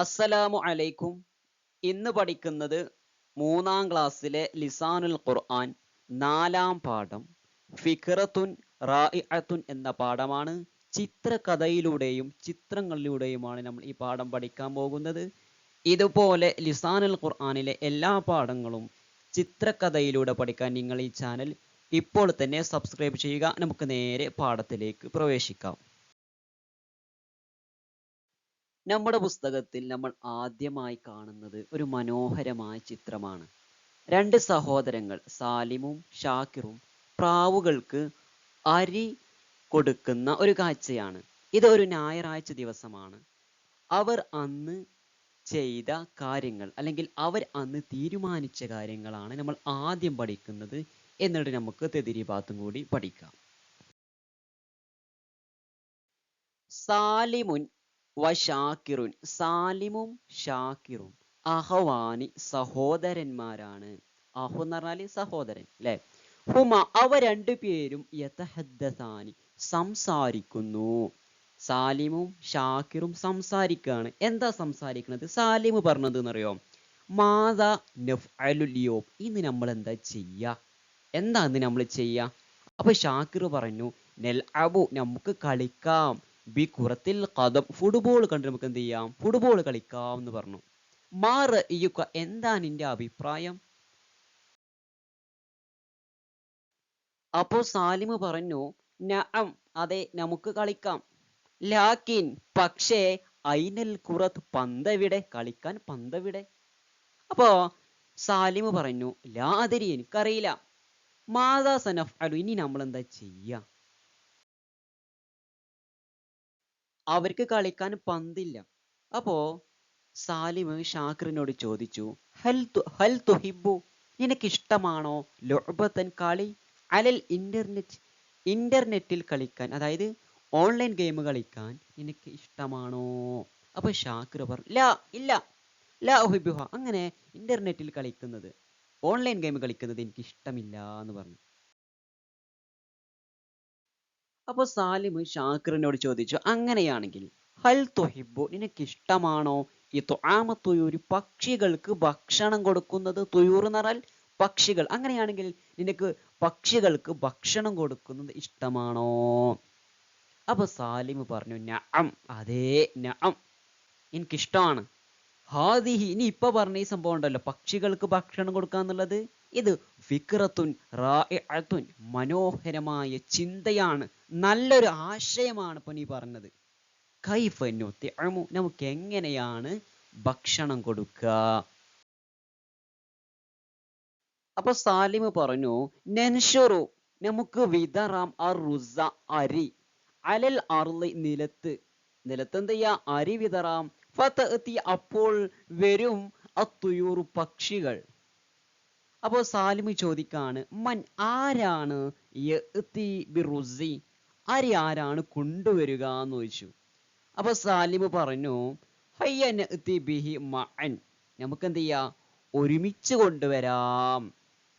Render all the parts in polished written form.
അസ്സലാമു അലൈക്കും. ഇന്ന് പഠിക്കുന്നത് 3-ാം ക്ലാസ്സിലെ ലിസാനുൽ ഖുർആൻ 4-ാം പാഠം ഫിക്റത്തുൻ റായിഅത്തുൻ എന്ന പാഠമാണ്. ചിത്രകഥയിലൂടെയും ചിത്രങ്ങളിലൂടെയുമാണ് നമ്മൾ ഈ പാഠം പഠിക്കാൻ പോകുന്നത്. ഇതുപോലെ ലിസാനുൽ ഖുർആനിലെ എല്ലാ പാഠങ്ങളും ചിത്രകഥയിലൂടെ പഠിക്കാൻ നിങ്ങൾ ഈ ചാനൽ ഇപ്പോൾ തന്നെ സബ്സ്ക്രൈബ് ചെയ്യുക. നമുക്ക് നേരെ പാഠത്തിലേക്ക് പ്രവേശിക്കാം. നമ്മുടെ പുസ്തകത്തിൽ നമ്മൾ ആദ്യമായി കാണുന്നത് ഒരു മനോഹരമായ ചിത്രമാണ്. 2 സഹോദരങ്ങൾ സാലിമും ഷാക്കിറും പ്രാവുകൾക്ക് അരി കൊടുക്കുന്ന ഒരു കാഴ്ചയാണ്. ഇത് ഒരു ഞായറാഴ്ച ദിവസമാണ്. അവർ അന്ന് ചെയ്ത കാര്യങ്ങൾ അല്ലെങ്കിൽ അവർ അന്ന് തീരുമാനിച്ച കാര്യങ്ങളാണ് നമ്മൾ ആദ്യം പഠിക്കുന്നത്. എന്നിട്ട് നമുക്ക് തെതിരി ഭാഗത്തും കൂടി പഠിക്കാം. സാലിമുൻ ഷാക്കിറുൻ, സാലിമും ഷാക്കിറും അഹവാനി സഹോദരന്മാരാണ്. അഹു എന്ന് പറഞ്ഞാല് സഹോദരൻ അല്ലെ. ഹുമ അവ രണ്ടുപേരും യതഹദ്ദസാനി സംസാരിക്കുന്നു. സാലിമും ഷാക്കിറും സംസാരിക്കുകയാണ്. എന്താ സംസാരിക്കുന്നത്? സാലിമ് പറഞ്ഞത് എന്നറിയോ? മാതാ നഫ്അലുൽ യൗം, ഇന്ന് നമ്മൾ എന്താ ചെയ്യാ? എന്താ ഇന്ന് നമ്മൾ ചെയ്യാ? അപ്പൊ ഷാക്കിർ പറഞ്ഞു നെൽ അബു, നമുക്ക് കളിക്കാം, ബി കുറത്തിൽ ഖദം, ഫുട്ബോൾ കണ്ട് നമുക്ക് എന്ത് ചെയ്യാം? ഫുട്ബോൾ കളിക്കാം എന്ന് പറഞ്ഞു. മാ റഅയുക, എന്താ നിന്റെ അഭിപ്രായം? അപ്പോ സാലിമ് പറഞ്ഞു നഅം, അതെ നമുക്ക് കളിക്കാം. ലാക്കിൻ, പക്ഷേ ഐനൽ കുറത്ത്, പന്തെവിടെ? കളിക്കാൻ പന്തെവിടെ? അപ്പോ സാലിമ് പറഞ്ഞു ലാ അദരി, എനിക്കറിയില്ല. മാതാ സനഫ്അലു, ഇനി നമ്മൾ എന്താ ചെയ്യാ? അവർക്ക് കളിക്കാൻ പന്തില്ല. അപ്പോ സാലിമ് ഷാക്കിറിനോട് ചോദിച്ചു ഹൽ തുഹിബു, നിനക്ക് ഇഷ്ടമാണോ ലുഅബത്തൻ, കളി, അലൽ ഇന്റർനെറ്റിൽ കളിക്കാൻ, അതായത് ഓൺലൈൻ ഗെയിം കളിക്കാൻ നിനക്ക് ഇഷ്ടമാണോ? അപ്പൊ ഷാക്കിർ പറഞ്ഞു ലാ, ഇല്ല, ലാ ഉഹിബുഹ, അങ്ങനെ ഇന്റർനെറ്റിൽ കളിക്കുന്നത്, ഓൺലൈൻ ഗെയിം കളിക്കുന്നത് എനിക്ക് ഇഷ്ടമില്ല എന്ന് പറഞ്ഞു. അപ്പൊ സാലിമ് ഷാക്കിറിനോട് ചോദിച്ചു അങ്ങനെയാണെങ്കിൽ ഹൽ തുഹിബു, നിനക്ക് ഇഷ്ടമാണോ ഈ തുആമ തുയൂരി, പക്ഷികൾക്ക് ഭക്ഷണം കൊടുക്കുന്നത്? തുയൂർ എന്ന് പറഞ്ഞാൽ പക്ഷികൾ. അങ്ങനെയാണെങ്കിൽ നിനക്ക് പക്ഷികൾക്ക് ഭക്ഷണം കൊടുക്കുന്നത് ഇഷ്ടമാണോ? അപ്പൊ സാലിമ് പറഞ്ഞു നഅം, അതേ, നഅം, എനിക്കിഷ്ടമാണ്. ഹാദിഹി, ഇനി ഇപ്പൊ പറഞ്ഞ ഈ സംഭവം ഉണ്ടല്ലോ, പക്ഷികൾക്ക് ഭക്ഷണം കൊടുക്കുക എന്നുള്ളത്, ഇത് ഫിക്റത്തുൻ റായിഅത്തുൻ, മനോഹരമായ ചിന്തയാണ്, നല്ലൊരു ആശയമാണ് ഇപ്പൊ നീ പറഞ്ഞത്. കൈഫ നുത്ഇമു, നമുക്ക് എങ്ങനെയാണ് ഭക്ഷണം കൊടുക്കുക? അപ്പൊ സാലിമ് പറഞ്ഞു നൻഷുറു, നമുക്ക് വിതറാം, അറുസ, അരി, അലൽ അർളി, നിലത്ത്, നിലത്ത് എന്ത് ചെയ്യാ? അരി വിതറാം. ഫതഅതി, അപ്പോൾ വരും, അത്തുയൂറു, പക്ഷികൾ. അപ്പോൾ സാലിമ് ചോദിക്കാണ് മൻ, ആരാണ് യഅതി ബിറുസി, അരി ആരാണ് കൊണ്ടുവരിക എന്ന് ചോദിച്ചു. അപ്പൊ സാലിമ് പറഞ്ഞു ഹയ്യ നഅതി ബിഹി മഅൻ, നമുക്ക് എന്ത് ചെയ്യാ? ഒരുമിച്ച് കൊണ്ടുവരാം,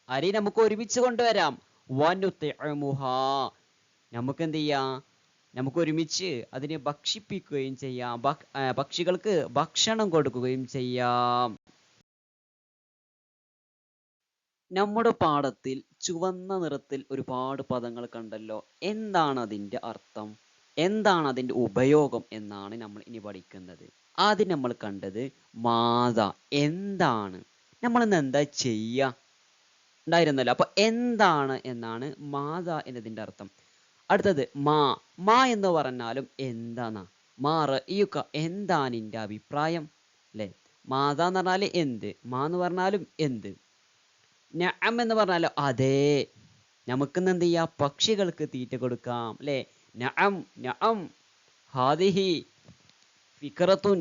അരി നമുക്ക് ഒരുമിച്ച് കൊണ്ടുവരാം. വനുത്ഇമുഹാ, നമുക്ക് എന്ത് ചെയ്യാം? നമുക്ക് ഒരുമിച്ച് അതിനെ ഭക്ഷിപ്പിക്കുകയും ചെയ്യാം, പക്ഷികൾക്ക് ഭക്ഷണം കൊടുക്കുകയും ചെയ്യാം. നമ്മുടെ പാഠത്തിൽ ചുവന്ന നിറത്തിൽ ഒരുപാട് പദങ്ങൾ കണ്ടല്ലോ. എന്താണ് അതിന്റെ അർത്ഥം? എന്താണ് അതിന്റെ ഉപയോഗം എന്നാണ് നമ്മൾ ഇനി പഠിക്കുന്നത്. ആദ്യം നമ്മൾ കണ്ടത് മാതാ, എന്താണ്, നമ്മൾ ഇന്ന് എന്താ ചെയ്യാ ഉണ്ടായിരുന്നല്ലോ. അപ്പൊ എന്താണ് എന്നാണ് മാതാ എന്നതിന്റെ അർത്ഥം. അടുത്തത് മാ എന്ന് പറഞ്ഞാലും എന്താന്നാ. മാ റഅയുക, എന്താ നിന്റെ അഭിപ്രായം അല്ലെ. മാതാ എന്ന് പറഞ്ഞാല് എന്ത്, മാ എന്ന് പറഞ്ഞാലും എന്ത്. നഅം എന്ന് പറഞ്ഞാലോ അതേ, നമുക്കിന്ന് എന്ത് ചെയ്യാം? പക്ഷികൾക്ക് തീറ്റ കൊടുക്കാം അല്ലെ. നഅം നഅം ഹാദിഹി ഫിക്റത്തുൻ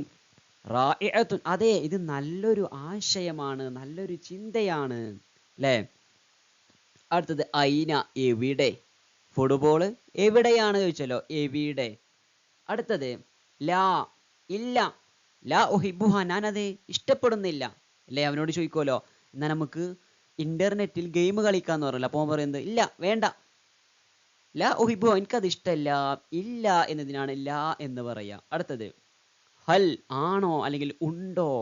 റായിഅത്തുൻ, അതെ, ഇത് നല്ലൊരു ആശയമാണ്, നല്ലൊരു ചിന്തയാണ് അല്ലെ. അടുത്തത് ഐന, എവിടെ, ഫുട്ബോൾ എവിടെയാണ് ചോദിച്ചല്ലോ, എവിടെ. അടുത്തത് ലാ, ഇല്ല, ലാ ഉഹിബുഹ, ഞാനത് ഇഷ്ടപ്പെടുന്നില്ല അല്ലെ. അവനോട് ചോദിക്കുമല്ലോ എന്നാ നമുക്ക് ഇന്റർനെറ്റിൽ ഗെയിം കളിക്കാന്ന് പറയല്ലോ. അപ്പൊ അവൻ പറയുന്നത് ഇല്ല, വേണ്ട. ലാ ഉഹിബുഹ, എനിക്കത് ഇഷ്ടമല്ല, ഇല്ല എന്നതിനാണ് ലാ എന്ന് പറയാ. അടുത്തത് ഹൽ ആണോ അല്ലെങ്കിൽ ഉണ്ടോ.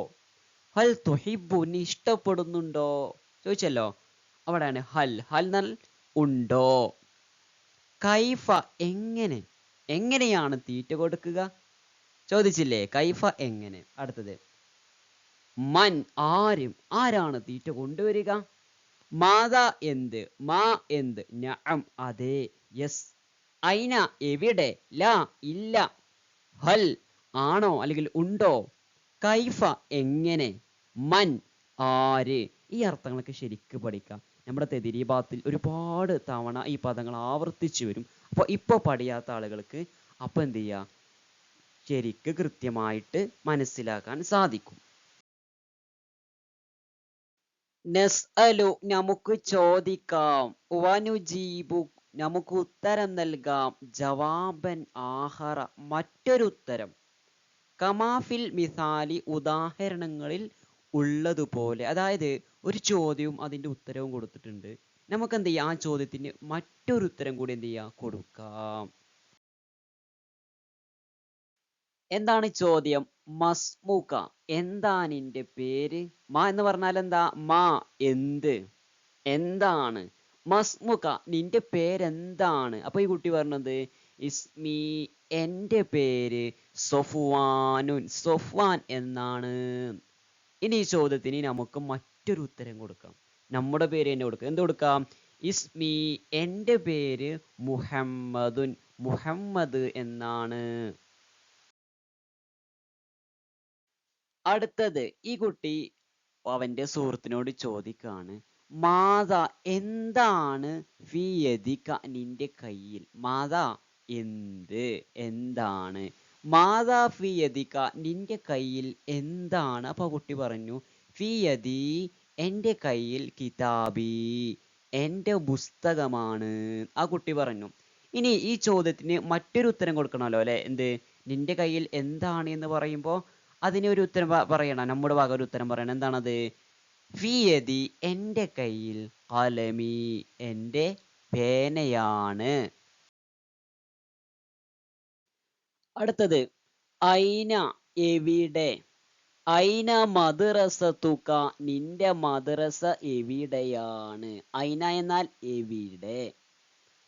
ഹൽ തുഹിബു നീ ഇഷ്ടപ്പെടുന്നുണ്ടോ ചോദിച്ചല്ലോ. അവിടെയാണ് ഹൽ. ഹൽ എന്നാൽ ഉണ്ടോ. കൈഫ എങ്ങനെ, എങ്ങനെയാണ് തീറ്റ കൊടുക്കുക ചോദിച്ചില്ലേ. കൈഫ എങ്ങനെ. അടുത്തത് മൻ ആരും, ആരാണ് തീറ്റ കൊണ്ടുവരിക. മാതാ എന്ത്, മാ എന്ത്, നഅം അതെ, യെസ്. ഐന എവിടെ, ലാ ഇല്ല, ഹൽ ആണോ അല്ലെങ്കിൽ ഉണ്ടോ, കൈഫ എങ്ങനെ, മൻ ആര്. ഈ അർത്ഥങ്ങളൊക്കെ ശരിക്ക് പഠിക്കാം. നമ്മുടെ തെദിരീബാത്തിൽ ഒരുപാട് തവണ ഈ പദങ്ങൾ ആവർത്തിച്ചു വരും. അപ്പോൾ ഇപ്പോൾ പഠിയാത്ത ആളുകൾക്ക് അപ്പോൾ എന്ത് ചെയ്യുക, ശരിക്ക് കൃത്യമായിട്ട് മനസ്സിലാക്കാൻ സാധിക്കും. നസ്അലു നമുക്ക് ചോദിക്കാം, വനുജീബു നമുക്ക് ഉത്തരം നൽകാം, ജവാബൻ ആഹറ മറ്റൊരു ഉത്തരം, കമാഫിൽ മിസാലി ഉദാഹരണങ്ങളിൽ ഉള്ളതുപോലെ. അതായത് ഒരു ചോദ്യവും അതിൻ്റെ ഉത്തരവും കൊടുത്തിട്ടുണ്ട്. നമുക്ക് എന്ത് ചെയ്യാം, ആ ചോദ്യത്തിന് മറ്റൊരു ഉത്തരം കൂടി എന്ത് ചെയ്യാം, കൊടുക്കാം. എന്താണ് ചോദ്യം. മസ്മുക എന്താ നിന്റെ പേര്. മാ എന്ന് പറഞ്ഞാൽ എന്താ, മാ എന്ത്, എന്താണ്. മസ്മുക നിന്റെ പേരെന്താണ്. അപ്പൊ ഈ കുട്ടി പറഞ്ഞത് ഇസ്മി എൻ്റെ പേര് സൊഫ്വാനുൻ സൊഫ്വാൻ എന്നാണ്. ഇനി ഈ ചോദ്യത്തിന് നമുക്ക് മറ്റൊരു ഉത്തരം കൊടുക്കാം. നമ്മുടെ പേര് തന്നെ കൊടുക്കാം. എന്ത് കൊടുക്കാം, ഇസ്മി എൻ്റെ പേര് മുഹമ്മദുൻ മുഹമ്മദ് എന്നാണ്. അടുത്തത് ഈ കുട്ടി അവന്റെ സുഹൃത്തിനോട് ചോദിക്കാണ്, മാതാ എന്താണ് ഫിയദിക നിന്റെ കയ്യിൽ. മാതാ എന്ത്, എന്താണ്. മാതാ ഫിയദിക നിന്റെ കയ്യിൽ എന്താണ്. അപ്പൊ കുട്ടി പറഞ്ഞു ഫിയദി എൻ്റെ കയ്യിൽ കിതാബി എൻ്റെ പുസ്തകമാണ്. ആ കുട്ടി പറഞ്ഞു. ഇനി ഈ ചോദ്യത്തിന് മറ്റൊരു ഉത്തരം കൊടുക്കണമല്ലോ അല്ലെ. എന്ത്, നിന്റെ കയ്യിൽ എന്താണ് എന്ന് പറയുമ്പോൾ അതിന് ഒരു ഉത്തരം പറയണം. നമ്മുടെ വക ഒരു ഉത്തരം പറയണം. എന്താണത്, ഫിയദി എൻ്റെ കയ്യിൽ കലമി എൻ്റെ പേനയാണ്. അടുത്തത് ഐന എവിടെ. ഐന മദ്റസതുക നിന്റെ മദ്രസ എവിടെയാണ്. ഐന എന്നാൽ എവിടെ.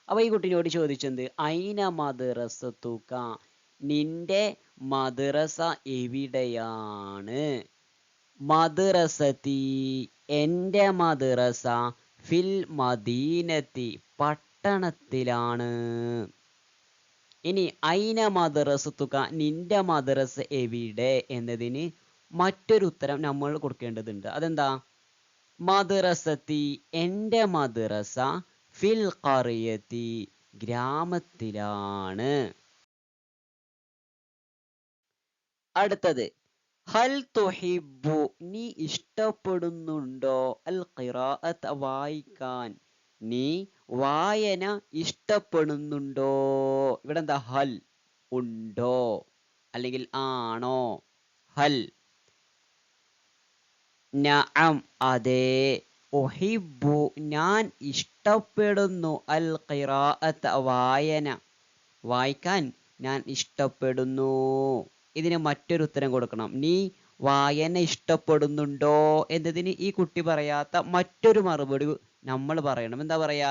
അപ്പൊ ഈ കുട്ടിനോട് ചോദിച്ചത് ഐന മദ്റസതുക നിന്റെ മദ്രസ എവിടെയാണ്. മദ്റസതി എൻ്റെ മദ്രസ ഫിൽ മദീനത്തി പട്ടണത്തിലാണ്. ഇനി ഐന മദ്റസതുക നിന്റെ മദ്രസ എവിടെ എന്നതിന് മറ്റൊരു ഉത്തരം നമ്മൾ കൊടുക്കേണ്ടതുണ്ട്. അതെന്താ, മദ്റസതി എൻ്റെ മദ്രസ ഫിൽ ഖറിയത്തി ഗ്രാമത്തിലാണ്. അടുത്തത് ഹൽ തുഹിബ്ബു നീ ഇഷ്ടപ്പെടുന്നുണ്ടോ, അൽ ഖിറാഅത്ത് വായിക്കാൻ, നീ വായന ഇഷ്ടപ്പെടുന്നുണ്ടോ. ഇവിടെ എന്താ, ഹൽ ഉണ്ടോ അല്ലെങ്കിൽ ആണോ. ഹൽ നഅം അതെ, ഉഹിബ്ബു ഞാൻ ഇഷ്ടപ്പെടുന്നു, അൽ ഖിറാഅത്ത് വായന വായിക്കാൻ ഞാൻ ഇഷ്ടപ്പെടുന്നു. ഇതിന് മറ്റൊരു ഉത്തരം കൊടുക്കണം. നീ വായന ഇഷ്ടപ്പെടുന്നുണ്ടോ എന്നതിന് ഈ കുട്ടി പറയാത്ത മറ്റൊരു മറുപടി നമ്മൾ പറയണം. എന്താ പറയാ,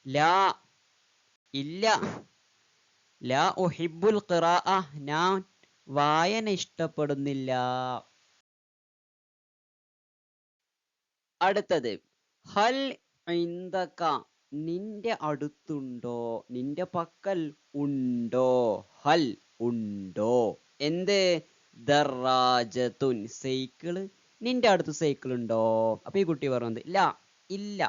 ലാ ഇല്ല, ലാ ഉഹിബ്ബുൽ ഖിറാഅ ഞാൻ വായന ഇഷ്ടപ്പെടുന്നില്ല. അടുത്തത് ഹൽ ഇൻദക നിന്റെ അടുത്തുണ്ടോ, നിന്റെ പക്കൽ ഉണ്ടോ. ഹൽ ഉണ്ടോ എന്ത്, ദറാജത്തുൻ സൈക്കിള് നിന്റെ അടുത്ത് സൈക്കിൾ ഉണ്ടോ. അപ്പൊ ഈ കുട്ടി പറഞ്ഞത് ഇല്ല, ഇല്ല.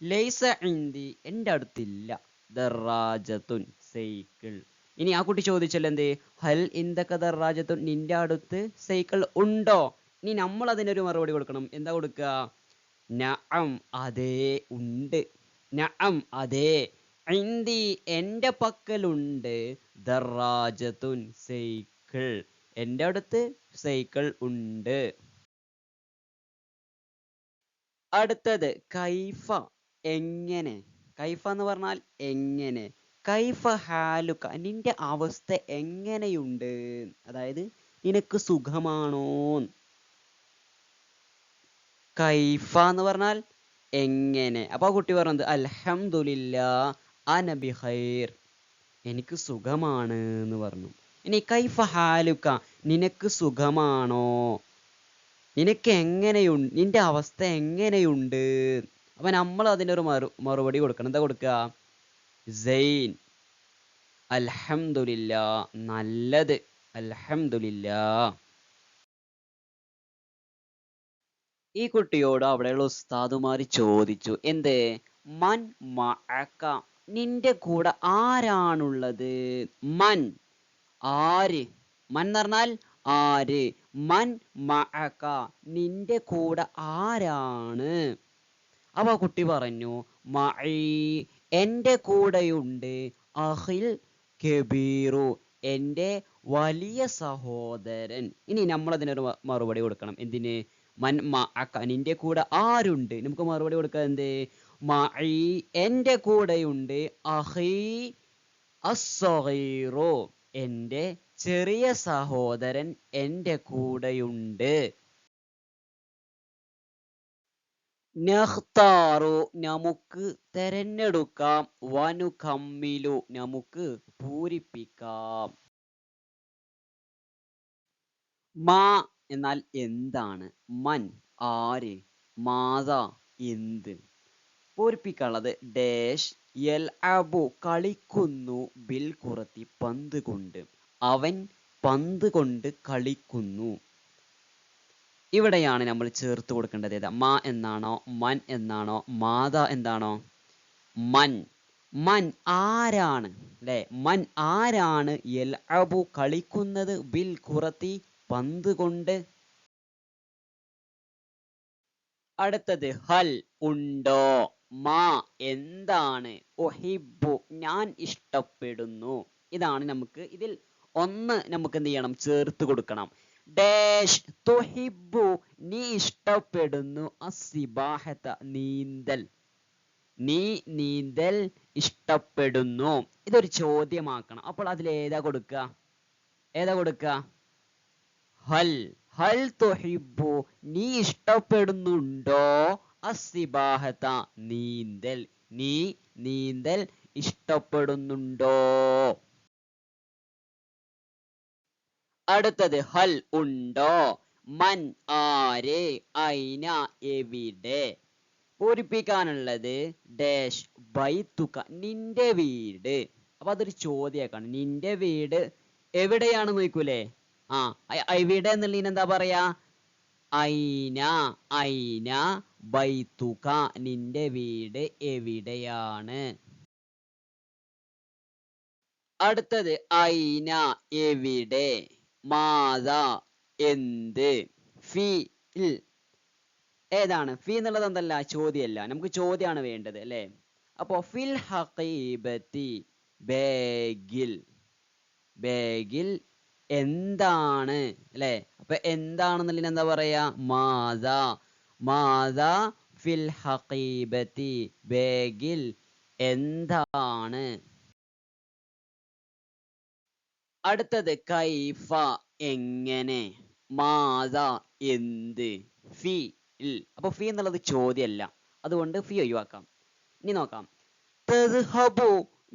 ലൈസ ഇൻദി എൻ്റെ അടുത്തില്ല, ദറാജത്തുൻ സൈക്കിൾ. ഇനി ആ കുട്ടി ചോദിച്ചല്ലോ എന്ത്, ഹൽ ഇൻദക ദറാജത്തുൻ നിന്റെ അടുത്ത് സൈക്കിൾ ഉണ്ടോ. ഇനി നമ്മൾ അതിനൊരു മറുപടി കൊടുക്കണം. എന്താ കൊടുക്കുക, നഅം അതെ ഉണ്ട്, നഅം അതെ, ഇൻദി എൻ്റെ പക്കലുണ്ട്, ദറാജത്തുൻ സൈക്കിൾ എൻ്റെ അടുത്ത് സൈക്കിൾ ഉണ്ട്. അടുത്തത് കൈഫ എങ്ങനെ. കൈഫ എന്ന് പറഞ്ഞാൽ എങ്ങനെ. കൈഫ ഹാലുക, നിന്റെ അവസ്ഥ എങ്ങനെയുണ്ട്, അതായത് നിനക്ക് സുഖമാണോ. കൈഫ എന്ന് പറഞ്ഞാൽ എങ്ങനെ. അപ്പൊ ആ കുട്ടി പറഞ്ഞത് അൽഹംദുലില്ലാ അന ബിഖൈർ, എനിക്ക് സുഖമാണ് എന്ന് പറഞ്ഞു. ഇനി കൈഫ ഹാലുക, നിനക്ക് സുഖമാണോ, നിനക്ക് എങ്ങനെയുണ്ട്, നിന്റെ അവസ്ഥ എങ്ങനെയുണ്ട്. അപ്പൊ നമ്മൾ അതിനൊരു മറുപടി കൊടുക്കണം. എന്താ കൊടുക്കുക? സൈൻ, അൽഹംദുലില്ലാ, നല്ലത്, അൽഹംദുലില്ലാ. ഈ കുട്ടിയോട് അവിടെയുള്ള ഉസ്താദുമാര് ചോദിച്ചു, എന്ത്? മൻ മഅക, നിന്റെ കൂടെ ആരാണുള്ളത്. മൻ, ആര്. മൻ എന്ന് പറഞ്ഞാൽ ആര്. മൻ മഅക, നിന്റെ കൂടെ ആരാണ്. അപ്പൊ ആ കുട്ടി പറഞ്ഞു, മഈ, എന്റെ കൂടെയുണ്ട്, അഖിൽ കബീറു, എന്റെ വലിയ സഹോദരൻ. ഇനി നമ്മൾ അതിനൊരു മറുപടി കൊടുക്കണം. എന്തിന്? മൻ മഅക, നിന്റെ കൂടെ ആരുണ്ട്. നമുക്ക് മറുപടി കൊടുക്കാം. എന്ത്? മഈ, എന്റെ കൂടെയുണ്ട്, അഖീ അസ്സഗീറു, എന്റെ ചെറിയ സഹോദരൻ എന്റെ കൂടെയുണ്ട്. നഖ്താറു, നമുക്ക് തെരഞ്ഞെടുക്കാം, വനുകമ്മിലു, നമുക്ക് പൂരിപ്പിക്കാം. മാ എന്നാൽ എന്താണ്, മൻ ആര്, മാത എന്ത്. പൂരിപ്പിക്കാനുള്ളത് ഡാഷ് യൽ അബു കളിക്കുന്നു, ബിൽ കുറത്തി പന്ത് കൊണ്ട്, അവൻ പന്ത് കൊണ്ട് കളിക്കുന്നു. ഇവിടെയാണ് നമ്മൾ ചേർത്ത് കൊടുക്കേണ്ടത്. ഏതാ? മാ എന്നാണോ, മൻ എന്നാണോ, മാത എന്താണോ? മൻ. മൻ ആരാണ്, അല്ലെ? മൻ ആരാണ്, യൽ അബു കളിക്കുന്നത്, ബിൽ കുറത്തി പന്ത് കൊണ്ട്. അടുത്തത് ഹൽ ഉണ്ടോ, മാ എന്താണ്, ഒഹിബു ഞാൻ ഇഷ്ടപ്പെടുന്നു. ഇതാണ് നമുക്ക് ഇതിൽ ഒന്ന് നമുക്ക് എന്ത് ചെയ്യണം? ചേർത്ത് കൊടുക്കണം. ഡാഷ് തുഹിബു, നീ ഇഷ്ടപ്പെടുന്നു, അസ്സിബാഹത നീന്തൽ, നീ നീന്തൽ ഇഷ്ടപ്പെടുന്നു. ഇതൊരു ചോദ്യമാക്കണം. അപ്പോൾ അതിൽ ഏതാ കൊടുക്കുക? ഏതാ കൊടുക്കുക? ഹൽ. ഹൽ തുഹിബു, നീ ഇഷ്ടപ്പെടുന്നുണ്ടോ, അസ്സിബാഹത നീന്തൽ, നീ നീന്തൽ ഇഷ്ടപ്പെടുന്നുണ്ടോ. അടുത്തത് ഹൽ ഉണ്ടോ, മൻ ആര്, ഐന എവിടെ. പൂരിപ്പിക്കാനുള്ളത് ഡാഷ് ബൈത്തുക നിന്റെ വീട്. അപ്പൊ അതൊരു ചോദ്യമാക്കാണ്. നിന്റെ വീട് എവിടെയാണ് നോക്കൂലേ? ആ എവിടെ എന്നുള്ളതിന് എന്താ പറയാ? ഐന. ഐന ബൈത്തുക, നിന്റെ വീട് എവിടെയാണ്. അടുത്തത് ഐന എവിടെ, മാത എന്ത്, ഫി ഇൽ. ഏതാണ് ഫി എന്നുള്ളത്? എന്തല്ല, ചോദ്യമല്ല, നമുക്ക് ചോദ്യമാണ് വേണ്ടത്, അല്ലെ? അപ്പോ ഫിൽ ഹഖീബത്തി, ബാഗിൽ. ബാഗിൽ എന്താണ്, അല്ലെ? അപ്പൊ എന്താണെന്നുള്ളതിന് എന്താ പറയാ? മാത. മാത ഫിൽ ഹഖീബത്തി, ബാഗിൽ എന്താണ്. അടുത്തത് കൈഫ എങ്ങനെ, മാത എന്ത്, ഫി ഇൽ. അപ്പൊ ഫി എന്നുള്ളത് ചോദ്യമല്ല, അതുകൊണ്ട് ഫി ഒഴിവാക്കാം. ഇനി നോക്കാം. തദ്ഹബു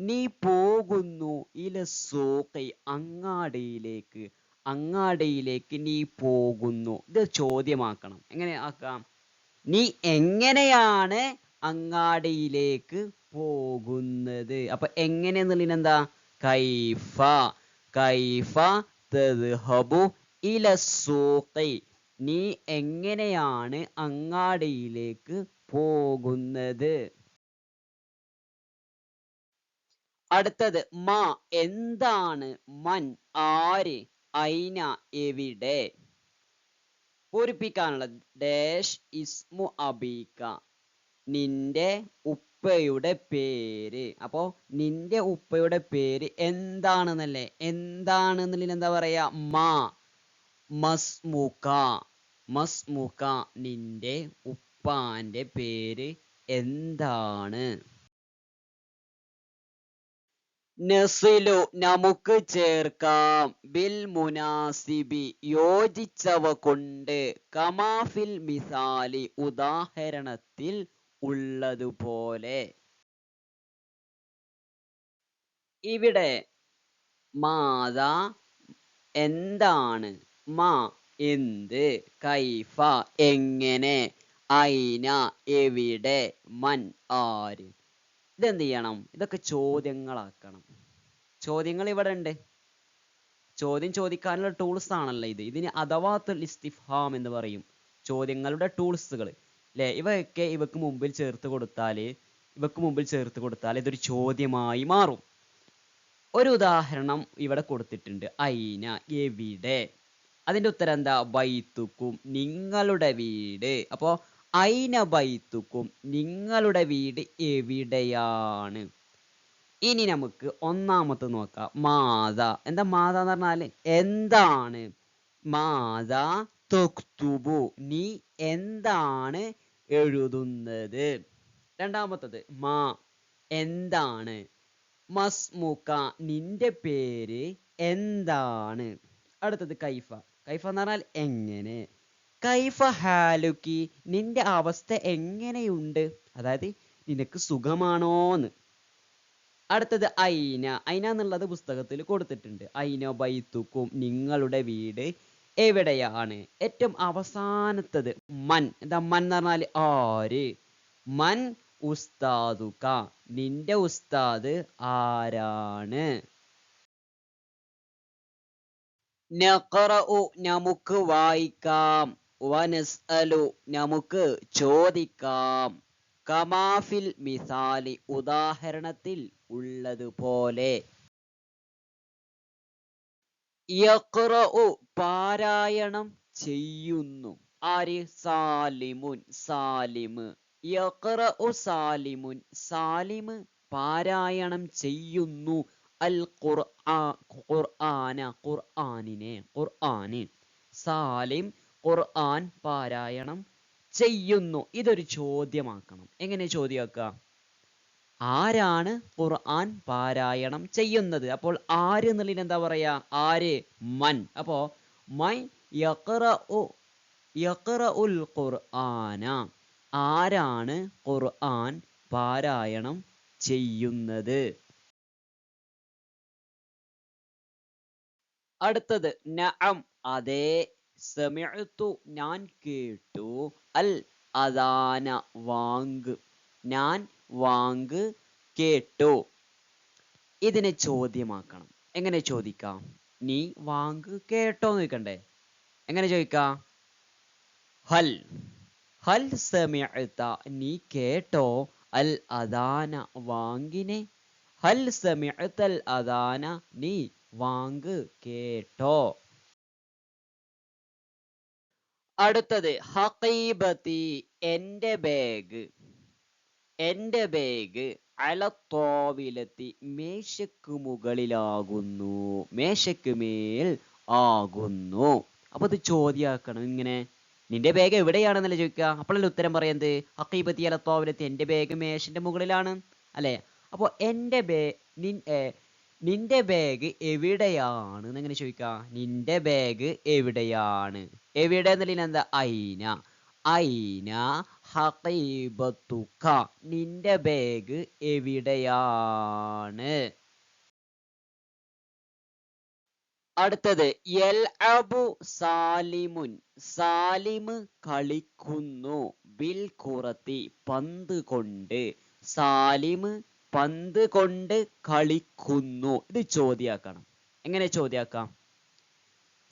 നീ പോകുന്നു, ഇല സൂഖി അങ്ങാടിയിലേക്ക്. അങ്ങാടിയിലേക്ക് നീ പോകുന്നു. ഇത് ചോദ്യമാക്കണം. എങ്ങനെ ആക്കാം? നീ എങ്ങനെയാണ് അങ്ങാടിയിലേക്ക് പോകുന്നത്. അപ്പൊ എങ്ങനെ എന്നുള്ളതിന് എന്താ? കൈഫ. കൈഫ തദ്ഹബു ഇല സൂഖി, നീ എങ്ങനെയാണ് അങ്ങാടിയിലേക്ക് പോകുന്നത്. അടുത്തത് മാ എന്താണ്, മൻ ആര്, ഐന എവിടെ. പൂരിപ്പിക്കാനുള്ളത് ഡാഷ് ഇസ്മു അബീക, നിന്റെ ഉപ്പയുടെ പേര്. അപ്പോ നിന്റെ ഉപ്പയുടെ പേര് എന്താണെന്നല്ലേ? എന്താണെന്നുള്ളതിന് എന്താ പറയാ? മാ. മസ്മുക. മസ്മുക, നിന്റെ ഉപ്പാന്റെ പേര് എന്താണ്. നസിലു നമുക്ക് ചേർക്കാം, ബിൽ മുനാസിബി യോജിച്ചവ കൊണ്ട്, കമാഫിൽ മിസാലി ഉദാഹരണത്തിൽ ഉള്ളതുപോലെ. ഇവിടെ മാതാ എന്താണ്, മാ എന്ത്, കൈഫ എങ്ങനെ, ഐന എവിടെ, മൻ ആര്. ഇതെന്ത് ചെയ്യണം, ഇതൊക്കെ ചോദ്യങ്ങളാക്കണം. ചോദ്യങ്ങൾ ഇവിടെ ഉണ്ട്. ചോദ്യം ചോദിക്കാനുള്ള ടൂൾസ് ആണല്ലോ ഇത്. ഇതിന് അദവാത്തുൽ ഇസ്തിഫ്ഹാം എന്ന് പറയും, ചോദ്യങ്ങളുടെ ടൂൾസുകൾ അല്ലേ. ഇവയൊക്കെ ഇവക്ക് മുമ്പിൽ ചേർത്ത് കൊടുത്താൽ ഇതൊരു ചോദ്യമായി മാറും. ഒരു ഉദാഹരണം ഇവിടെ കൊടുത്തിട്ടുണ്ട്, ഐന എവിടെ. അതിന്റെ ഉത്തരം എന്താ, ബൈത്തുക്കും നിങ്ങളുടെ വീട്. അപ്പോ ഐന ബൈത്തുക്കും നിങ്ങളുടെ വീട് എവിടെയാണ്. ഇനി നമുക്ക് ഒന്നാമത്തെ നോക്കാം, മാതാ. എന്താ മാതാ എന്ന് പറഞ്ഞാല് എന്താണ്. മാതാ തക്തുബു നീ എന്താണ് എഴുതുന്നത്. രണ്ടാമത്തത് മാ എന്താണ്. മസ്മുക നിന്റെ പേര് എന്താണ്. അടുത്തത് കൈഫ. കൈഫ എന്ന് പറഞ്ഞാൽ എങ്ങനെ. കൈഫ ഹാലുക്കി നിന്റെ അവസ്ഥ എങ്ങനെയുണ്ട്, അതായത് നിനക്ക് സുഖമാണോന്ന്. അടുത്തത് ഐന. ഐന എന്നുള്ളത് പുസ്തകത്തിൽ കൊടുത്തിട്ടുണ്ട്. ഐന ബൈത്തുക്കും നിങ്ങളുടെ വീട് എവിടെയാണ്. ഏറ്റവും അവസാനത്തത് മൻ. എന്താ മൻ എന്ന് പറഞ്ഞാൽ ആര്. മൻ ഉസ്താദുക നിന്റെ ഉസ്താദ് ആരാണ്. നഖറഉ നമുക്ക് വായിക്കാം, വനസ്അലു നമുക്ക് ചോദിക്കാം, കമാഫിൽ മിസാലി ഉദാഹരണത്തിൽ ഉള്ളതുപോലെ. യഖറഉ പാരായണം ചെയ്യുന്നു, ആര്. സാലിമുൻ സാലിമ്. യഖറഉ സാലിമുൻ സാലിമ് പാരായണം ചെയ്യുന്നു, അൽ ഖുർആന ഖുർആനിനെ. ഖുർആന് സാലിം ഖുർആൻ പാരായണം ചെയ്യുന്നു. ഇതൊരു ചോദ്യമാക്കണം. എങ്ങനെ ചോദ്യമാക്കുക, ആരാണ് ഖുർആൻ പാരായണം ചെയ്യുന്നത്. അപ്പോൾ ആര് എന്നുള്ളതിന് എന്താ പറയാ, ആര്. മൻ. അപ്പോ മൻ യഖറഉൽ ഖുർആന ആരാണ് ഖുർആൻ പാരായണം ചെയ്യുന്നത്. അടുത്തത് നഅം അതേ, സമിഅ്തു ഞാൻ കേട്ടു, അൽ അദാന വാങ്ക് ഞാൻ വാങ്ക് കേട്ടു. ഇതിനെ ചോദ്യമാക്കണം. എങ്ങനെ ചോദിക്കാം, നീ വാങ്ക് കേട്ടോ എന്ന് ചോദിക്കണ്ടേ. എങ്ങനെ ചോദിക്കാം, ഹൽ ഹൽ സമിഅ്ത നീ കേട്ടോ, അൽ അദാന വാങ്കിനെ. ഹൽ സമിഅ്തൽ അദാന നീ വാങ്ക് കേട്ടോ. അടുത്തത് ഹഖീബത്തി എന്റെ ബാഗ്. എന്റെ ബാഗ് അലത്തോവിലെത്തി മേശക്ക് മുകളിലാകുന്നു, മേശക്ക് മേൽ ആകുന്നു. അപ്പൊ ഇത് ചോദ്യാക്കണം. ഇങ്ങനെ നിന്റെ ബാഗ് എവിടെയാണെന്നല്ലേ ചോദിക്കുക. അപ്പോഴല്ലേ ഉത്തരം പറയുന്നത്. ഹഖീബത്തി അലത്തോവിലെത്തി എന്റെ ബാഗ് മേശന്റെ മുകളിലാണ് അല്ലെ. അപ്പൊ നിന്റെ ബാഗ് എവിടെയാണ് എന്നെങ്ങനെ ചോദിക്കാം. നിന്റെ ബാഗ് എവിടെയാണ്. എവിടെ എന്നുള്ളതിന് എന്താ, ഐന. ഐന ഹഖീബത്തുക നിന്റെ ബാഗ് എവിടെയാണ്. അടുത്തത് യൽഅബു സാലിമുൻ സാലിമ് കളിക്കുന്നു, ബിൽ ഖുറത്തി പന്ത് കൊണ്ട്. സാലിമ് പന്ത് കൊണ്ട് കളിക്കുന്നു. ഇത് ചോദ്യാക്കണം. എങ്ങനെ ചോദ്യാക്കാം,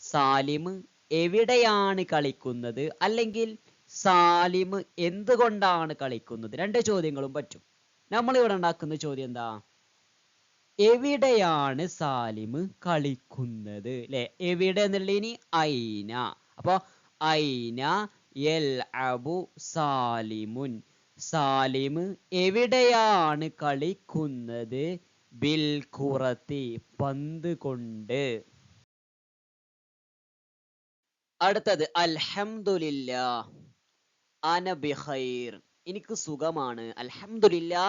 സാലിമ് എവിടെയാണ് കളിക്കുന്നത്, അല്ലെങ്കിൽ സാലിമ് എന്തുകൊണ്ടാണ് കളിക്കുന്നത്. രണ്ട് ചോദ്യങ്ങളും പറ്റും. നമ്മൾ ഇവിടെ ഉണ്ടാക്കുന്ന ചോദ്യം എന്താ, എവിടെയാണ് സാലിമ് കളിക്കുന്നത് അല്ലെ. എവിടെ എന്നുള്ളതിന് ഐന. അപ്പൊ ഐന യൽഅബു സാലിമുൻ സാലിമ് എവിടെയാണ് കളിക്കുന്നത്, ബിൽ ഖുറത്തി പന്ത് കൊണ്ട്. അടുത്തത് അൽഹംദുലില്ലാ അന ബിഖൈർ എനിക്ക് സുഖമാണ്. അൽഹംദുലില്ലാ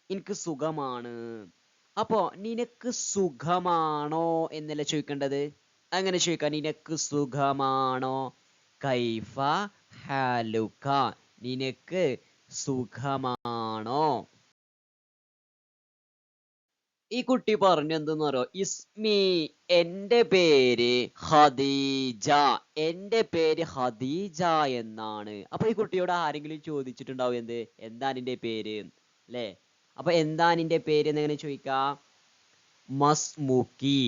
എനിക്ക് സുഖമാണ്. അപ്പോ നിനക്ക് സുഖമാണോ എന്നല്ല ചോദിക്കേണ്ടത്. അങ്ങനെ ചോദിക്കാം, നിനക്ക് സുഖമാണോ? കൈഫ ഹാലുക, നിനക്ക് സുഖമാണോ? ഈ കുട്ടി പറഞ്ഞു എന്തെന്ന് പറയോ, ഇസ്മി, എന്റെ പേര് ഖദീജ, എന്റെ പേര് ഖദീജ എന്നാണ്. അപ്പൊ ഈ കുട്ടിയോട് ആരെങ്കിലും ചോദിച്ചിട്ടുണ്ടാവും എന്താ നിന്റെ പേര് അല്ലേ? അപ്പൊ എന്താ നിന്റെ പേര് എന്നെങ്ങനെ ചോദിക്കാ? മസ്മുക്കി,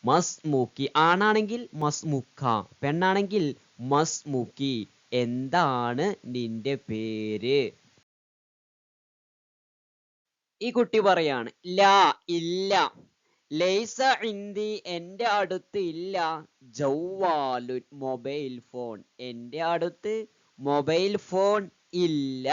മസ്മുക്കി. ആണാണെങ്കിൽ മസ്മുക്ക, പെണ്ണാണെങ്കിൽ മസ്മുക്കി. എന്താണ് നിന്റെ പേര്? ഈ കുട്ടി പറയാണ് ലാ, ഇല്ല. ലൈസ ഇന്ദി, എന്റെ അടുത്ത് ഇല്ല. ജൗവാലുൻ, മൊബൈൽ ഫോൺ, എന്റെ അടുത്ത് മൊബൈൽ ഫോൺ ഇല്ല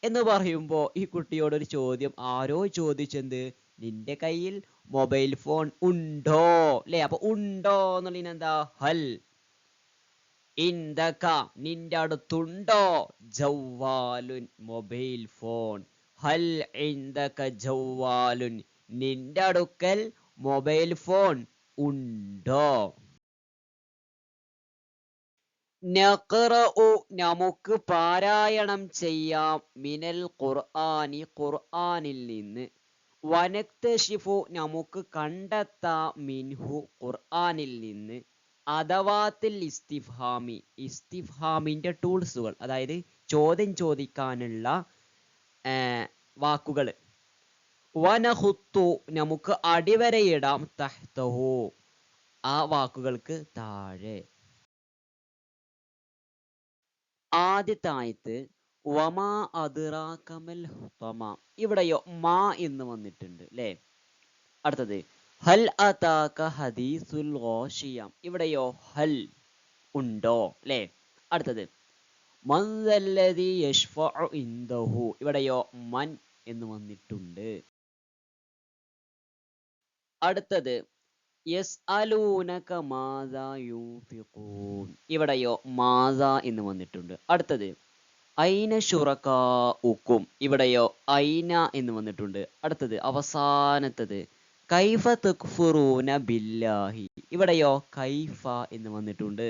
എന്ന് പറയുമ്പോ ഈ കുട്ടിയോട് ഒരു ചോദ്യം ആരോ ചോദിച്ചെന്ത്, നിന്റെ കയ്യിൽ മൊബൈൽ ഫോൺ ഉണ്ടോ അല്ലെ? അപ്പൊ ഉണ്ടോ എന്നുള്ളതിന് എന്താ? ഹൽ. ഇന്ദക, നിന്റെ അടുത്തുണ്ടോ? ജൗവാലുൻ, മൊബൈൽ ഫോൺ. ഹൽ ഇന്ദക ജൗവാലുൻ, നിന്റെ അടുക്കൽ മൊബൈൽ ഫോൺ ഉണ്ടോ? നഖറഉ, നമുക്ക് പാരായണം ചെയ്യാം. മിനൽ ഖുർആനി, ഖുർആനിൽ നിന്ന്. വനക്തശിഫു, നമുക്ക് കണ്ടെത്താം. മിൻഹു, ഖുർആനിൽ നിന്ന്. അദവാത്തിൽ ഇസ്തിഫ്ഹാമി, ഇസ്തിഫ്ഹാമിന്റെ ടൂൾസുകൾ, അതായത് ചോദ്യം ചോദിക്കാനുള്ള വാക്കുകൾ. വനഹുത്തു, നമുക്ക് അടിവരയിടാം. തഹ്തഹു, ആ വാക്കുകൾക്ക് താഴെ. ആദ്യത്തെ ആയത്ത് വമാ അദ്റാകമൽ ഹുതമ, ഇവിടെയോ മാ എന്ന് വന്നിട്ടുണ്ട് അല്ലേ? അടുത്തത് ഹൽ അതാക ഹദീസുൽ ഗാശിയ, ഇവിടെയോ ഹൽ, ഉണ്ടോ അല്ലേ? അടുത്തത് മൻ ദല്ലദി യശ്ഫഉ ഇൻദഹു, ഇവിടെയോ മൻ എന്ന് വന്നിട്ടുണ്ട്. അടുത്തത് യസ്അലൂനക മാദാ യുൻഫിഖൂൻ, ഇവിടെയോ മാദാ എന്ന് വന്നിട്ടുണ്ട്. അടുത്തത് ഐന ശുറകാഉക്കും, ഇവിടെയോ ഐന എന്ന് വന്നിട്ടുണ്ട്. അടുത്തത് അവസാനത്തത് കൈഫ തക്ഫുറൂന ബില്ലാഹി, ഇവിടെയോ കൈഫ എന്ന് വന്നിട്ടുണ്ട്.